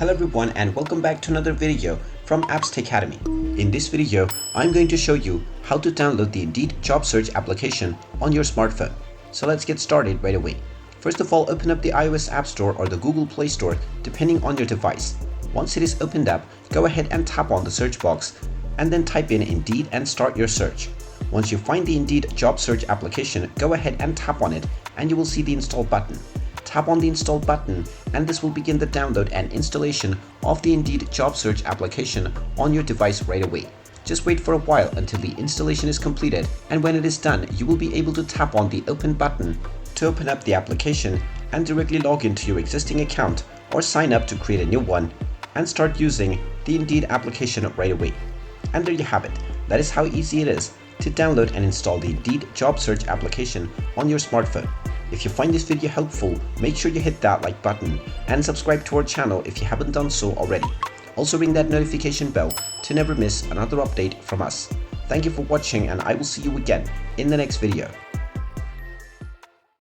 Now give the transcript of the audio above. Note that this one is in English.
Hello everyone and welcome back to another video from Apps Academy. In this video, I'm going to show you how to download the Indeed job search application on your smartphone. So let's get started right away. First of all, open up the iOS App Store or the Google Play Store depending on your device. Once it is opened up, go ahead and tap on the search box and then type in Indeed and start your search. Once you find the Indeed job search application, go ahead and tap on it and you will see the install button. Tap on the install button and this will begin the download and installation of the Indeed job search application on your device right away. Just wait for a while until the installation is completed, and when it is done, you will be able to tap on the open button to open up the application and directly log into your existing account or sign up to create a new one and start using the Indeed application right away. And there you have it. That is how easy it is to download and install the Indeed job search application on your smartphone. If you find this video helpful, make sure you hit that like button and subscribe to our channel if you haven't done so already. Also ring that notification bell to never miss another update from us. Thank you for watching and I will see you again in the next video.